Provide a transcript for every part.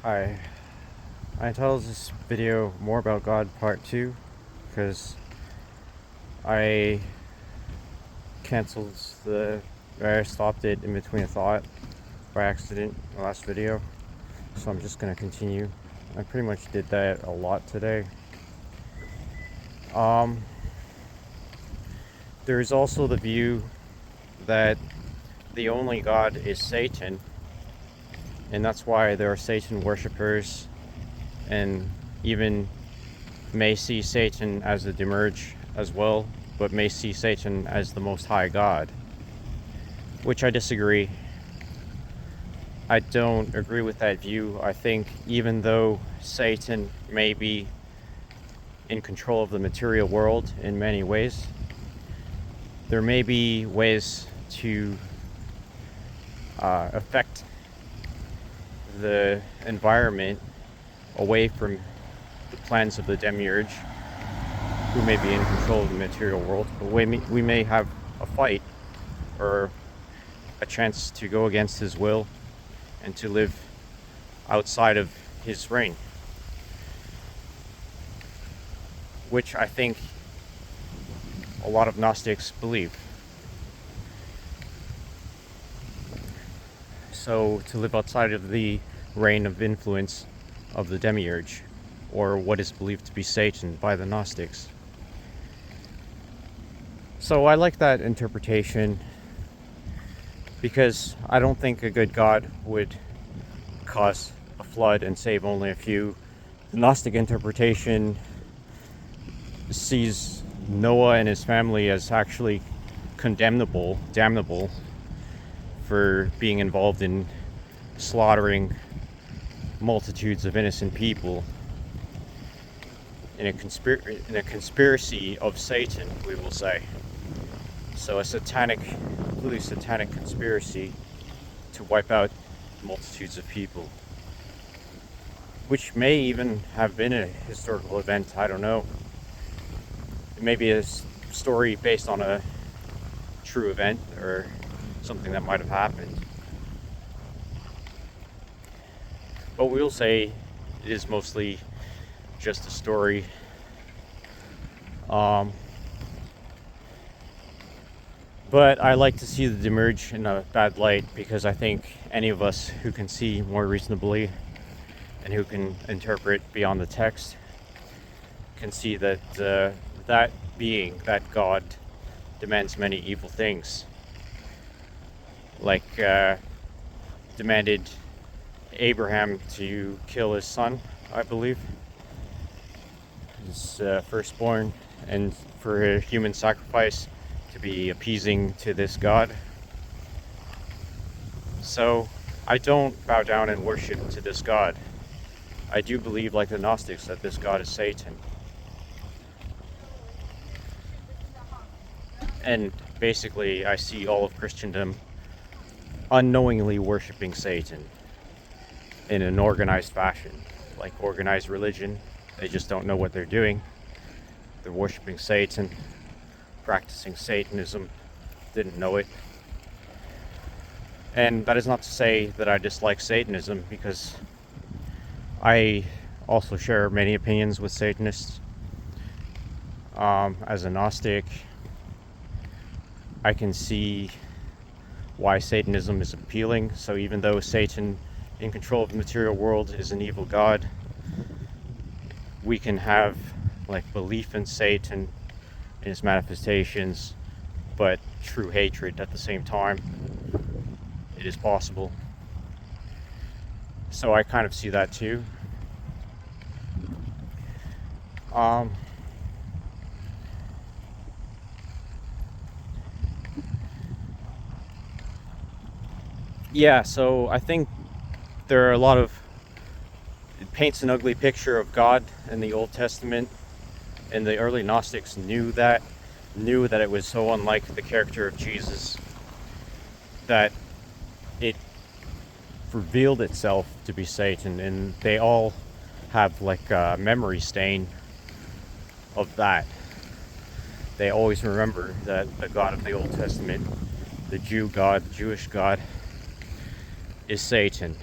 I I entitled this video More About God Part 2 because I cancelled I stopped it in between a thought by accident in the last video, so I'm just gonna continue. I pretty much did that a lot today. Um, there is also the view that the only God is Satan, and that's why there are Satan worshippers and even may see Satan as a demiurge as well, but may see Satan as the Most High God, which I disagree. I don't agree with that view. I think even though Satan may be in control of the material world in many ways, there may be ways to affect the environment away from the plans of the demiurge, who may be in control of the material world. But we may have a fight or a chance to go against his will and to live outside of his reign, which I think a lot of Gnostics believe. So to live outside of the reign of influence of the demiurge, or what is believed to be Satan by the Gnostics. So I like that interpretation because I don't think a good God would cause a flood and save only a few. The Gnostic interpretation sees Noah and his family as actually damnable for being involved in slaughtering multitudes of innocent people in a conspiracy of Satan, we will say. So a completely satanic conspiracy to wipe out multitudes of people, which may even have been a historical event. I don't know. It may be a story based on a true event or something that might have happened. But we'll say it is mostly just a story. But I like to see the demiurge in a bad light because I think any of us who can see more reasonably and who can interpret beyond the text can see that that being, that God, demands many evil things. Like demanded Abraham to kill his son, I believe, his firstborn, and for a human sacrifice to be appeasing to this God. So I don't bow down and worship to this God. I do believe, like the Gnostics, that this God is Satan. And basically, I see all of Christendom unknowingly worshiping Satan in an organized fashion, like organized religion. They just don't know what they're doing. They're worshiping Satan, practicing Satanism, didn't know it. And that is not to say that I dislike Satanism, because I also share many opinions with Satanists. As a Gnostic, I can see why Satanism is appealing. So even though Satan, in control of the material world, is an evil god, we can have like belief in Satan and his manifestations, but true hatred at the same time. It is possible. So I kind of see that too. Yeah, so I think there are a lot of, it paints an ugly picture of God in the Old Testament, and the early Gnostics knew that it was so unlike the character of Jesus that it revealed itself to be Satan, and they all have like a memory stain of that. They always remember that the God of the Old Testament, the Jewish God, is Satan.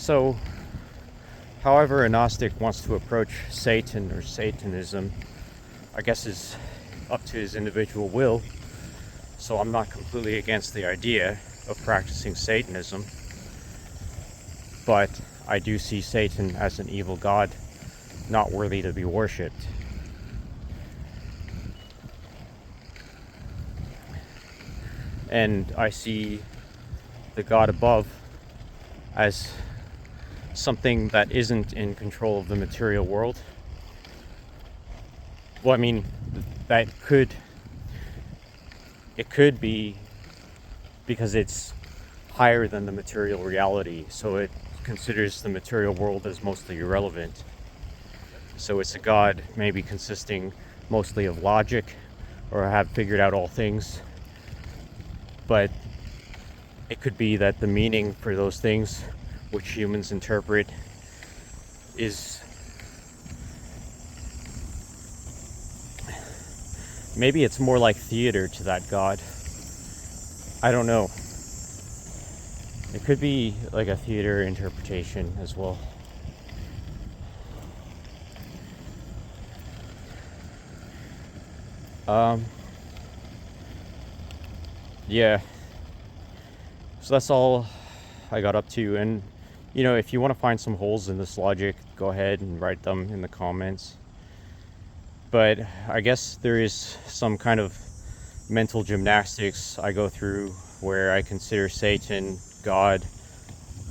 So, however a Gnostic wants to approach Satan or Satanism, I guess is up to his individual will. So I'm not completely against the idea of practicing Satanism, but I do see Satan as an evil god, not worthy to be worshipped. And I see the God above as something that isn't in control of the material world. Well, I mean, it could be because it's higher than the material reality, so it considers the material world as mostly irrelevant. So it's a God maybe consisting mostly of logic, or have figured out all things. But it could be that the meaning for those things, which humans interpret, is maybe it's more like theater to that God. I don't know. It could be like a theater interpretation as well. Yeah. So that's all I got up to. And, if you want to find some holes in this logic, go ahead and write them in the comments. But I guess there is some kind of mental gymnastics I go through where I consider Satan God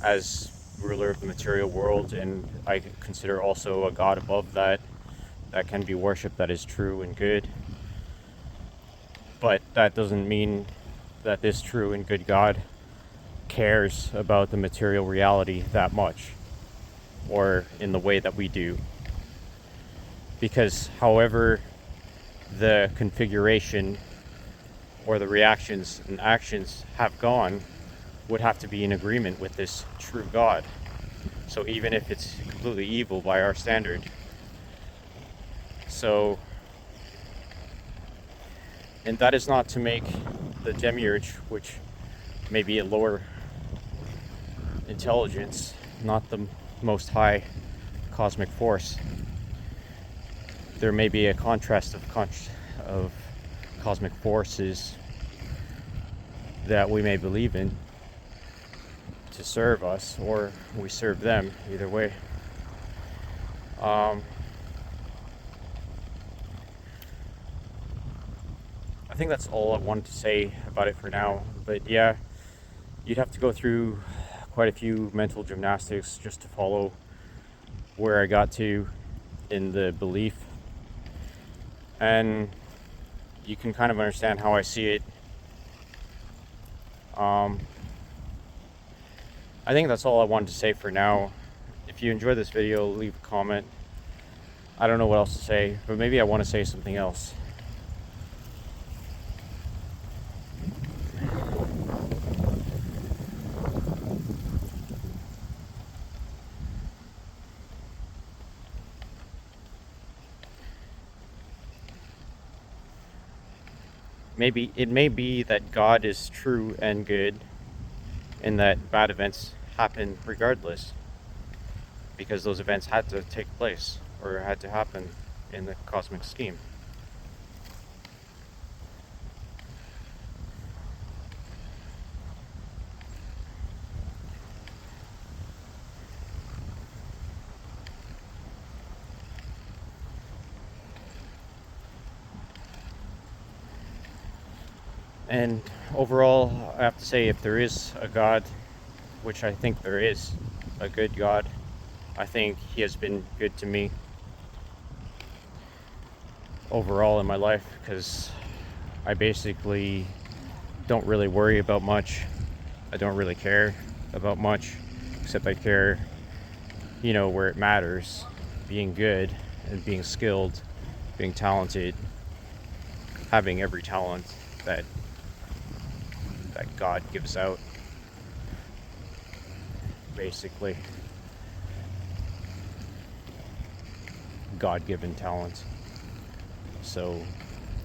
as ruler of the material world, and I consider also a God above that can be worshipped, that is true and good. But that doesn't mean that this true and good God cares about the material reality that much, or in the way that we do. Because however the configuration or the reactions and actions have gone would have to be in agreement with this true God. So even if it's completely evil by our standard. So, and that is not to make the demiurge, which may be a lower intelligence, not the most high cosmic force. There may be a contrast of cosmic forces that we may believe in to serve us, or we serve them, either way. I think that's all I wanted to say about it for now. But yeah, you'd have to go through quite a few mental gymnastics just to follow where I got to in the belief. And you can kind of understand how I see it. I think that's all I wanted to say for now. If you enjoyed this video, leave a comment. I don't know what else to say, but maybe I want to say something else. Maybe it may be that God is true and good, and that bad events happen regardless, because those events had to take place or had to happen in the cosmic scheme. And overall, I have to say, if there is a God, which I think there is, a good God, I think he has been good to me overall in my life, because I basically don't really worry about much. I don't really care about much, except I care, where it matters. Being good and being skilled, being talented, having every talent that God gives out, basically. God-given talent. So,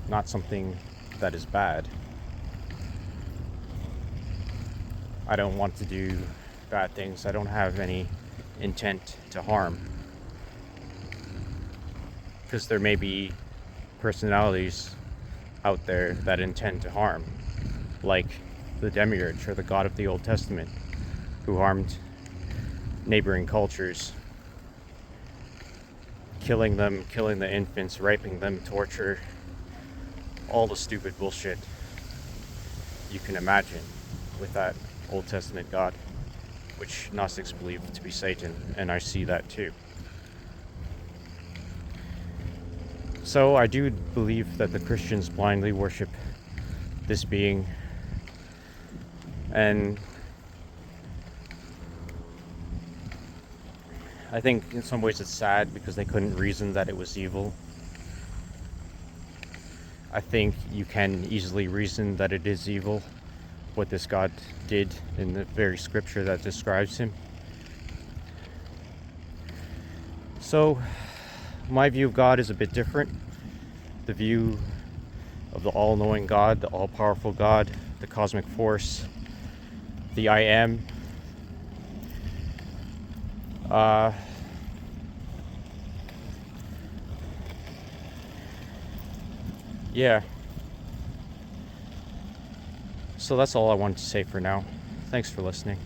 not something that is bad. I don't want to do bad things. I don't have any intent to harm. Because there may be personalities out there that intend to harm, like the Demiurge or the God of the Old Testament, who harmed neighboring cultures, killing them, killing the infants, raping them, torture, all the stupid bullshit you can imagine with that Old Testament God, which Gnostics believe to be Satan, and I see that too. So I do believe that the Christians blindly worship this being, and I think in some ways it's sad because they couldn't reason that it was evil. I think you can easily reason that it is evil, what this God did in the very scripture that describes him. So, my view of God is a bit different. The view of the all-knowing God, the all-powerful God, the cosmic force, the I Am. Yeah. So that's all I wanted to say for now. Thanks for listening.